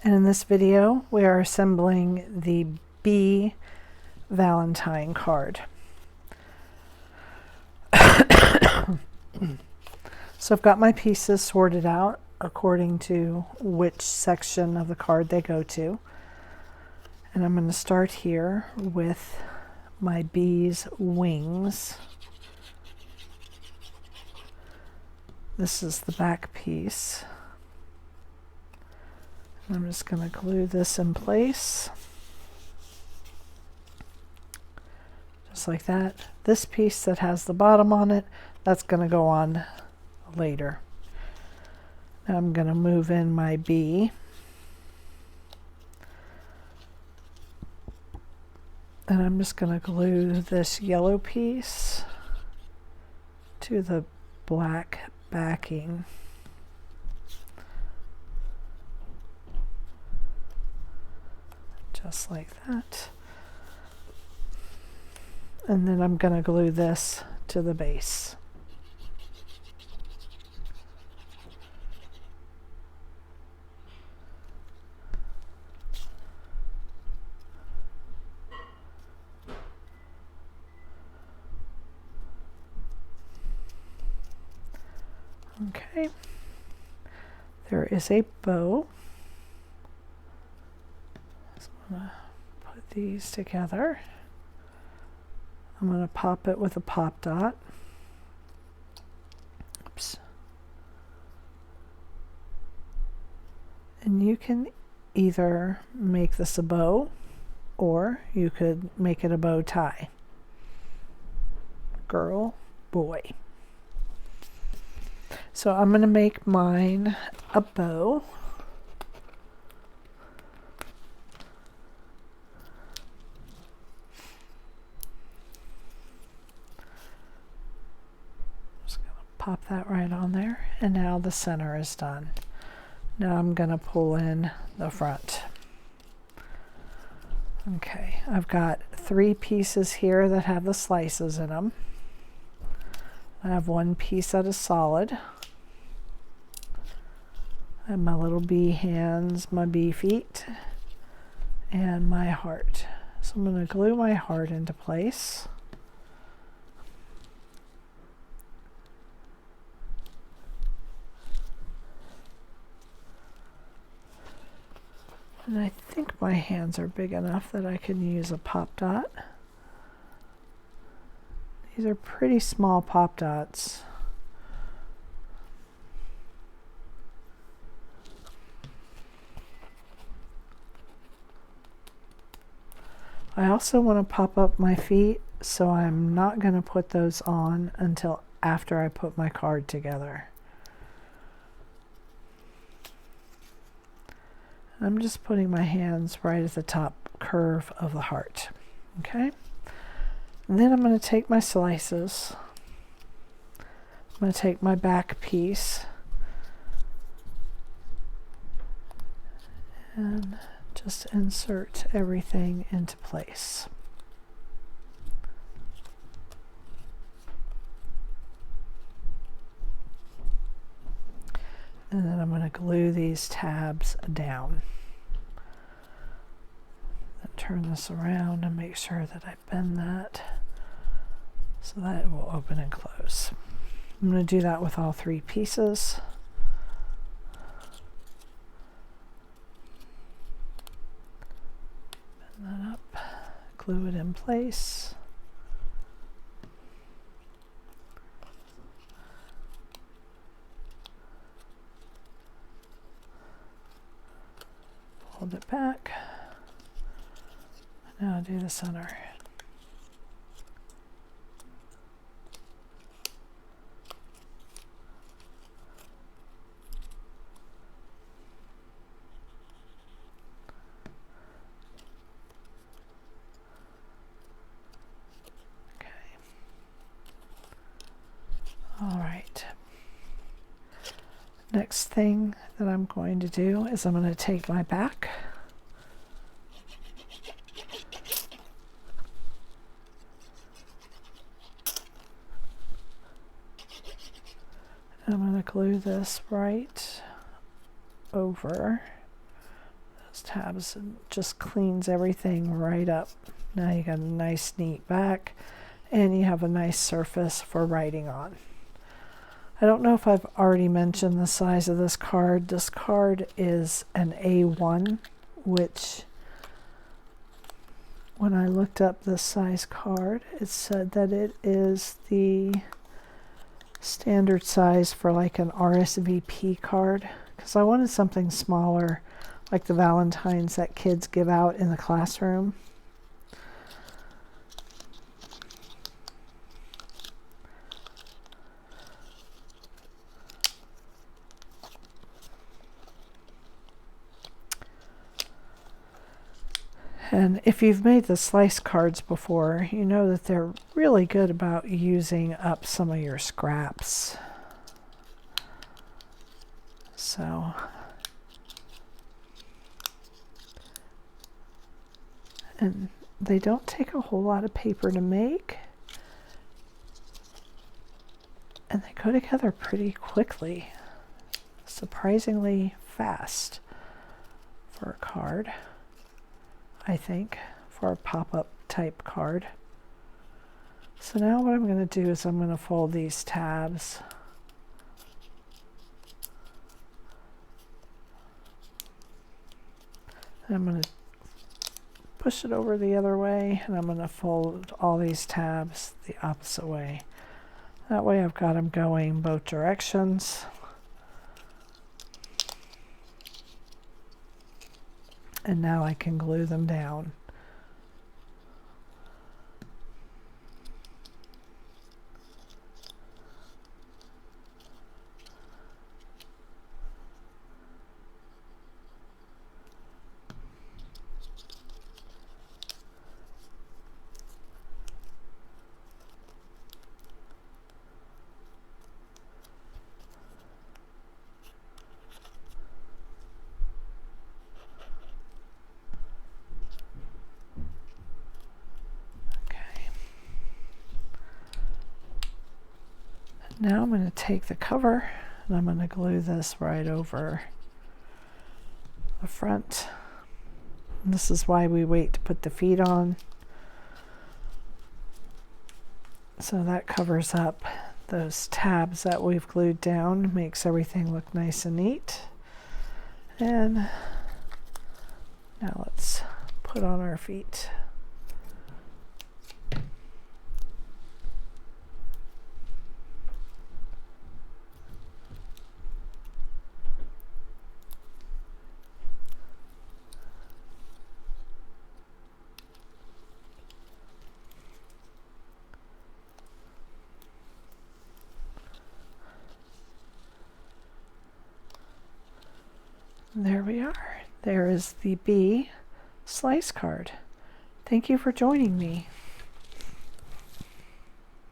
And in this video, we are assembling the B Valentine card. So I've got my pieces sorted out according to which section of the card they go to. And I'm going to start here with my bee's wings. This is the back piece. I'm just going to glue this in place. Just like that. This piece that has the bottom on it, that's going to go on later. Now I'm going to move in my bee. And I'm just going to glue this yellow piece to the black backing. Just like that. And then I'm going to glue this to the base. Okay. There is a bow. I'm going to put these together. I'm going to pop it with a pop dot. Oops. And you can either make this a bow or you could make it a bow tie. Girl, boy. So I'm going to make mine a bow. Pop that right on there, and now the center is done. Now I'm going to pull in the front. Okay, I've got 3 pieces here that have the slices in them. I have 1 piece that is solid. I have my little bee hands, my bee feet, and my heart. So I'm going to glue my heart into place. And I think my hands are big enough that I can use a pop dot. These are pretty small pop dots. I also want to pop up my feet, so I'm not going to put those on until after I put my card together. I'm just putting my hands right at the top curve of the heart. Okay? And then I'm going to take my slices. I'm going to take my back piece and just insert everything into place. And then I'm going to glue these tabs down. Then turn this around and make sure that I bend that so that it will open and close. I'm going to do that with all 3 pieces. Bend that up, glue it in place. Hold it back. Now do the center. Okay. All right. Next thing that I'm going to do is I'm going to take my back. I'm going to glue this right over those tabs and just cleans everything right up. Now you got a nice neat back and you have a nice surface for writing on. I don't know if I've already mentioned the size of this card. This card is an A1, which when I looked up this size card, it said that it is the standard size for like an RSVP card, because I wanted something smaller like the Valentines that kids give out in the classroom. And if you've made the slice cards before, you know that they're really good about using up some of your scraps. So, and they don't take a whole lot of paper to make, and they go together pretty quickly, surprisingly fast for a card, I think, for a pop-up type card. So now what I'm going to do is I'm going to fold these tabs. And I'm going to push it over the other way, and I'm going to fold all these tabs the opposite way. That way I've got them going both directions. And now I can glue them down. Now I'm going to take the cover and I'm going to glue this right over the front. And this is why we wait to put the feet on. So that covers up those tabs that we've glued down, makes everything look nice and neat. And now let's put on our feet. There we are. There is the B slice card. Thank you for joining me.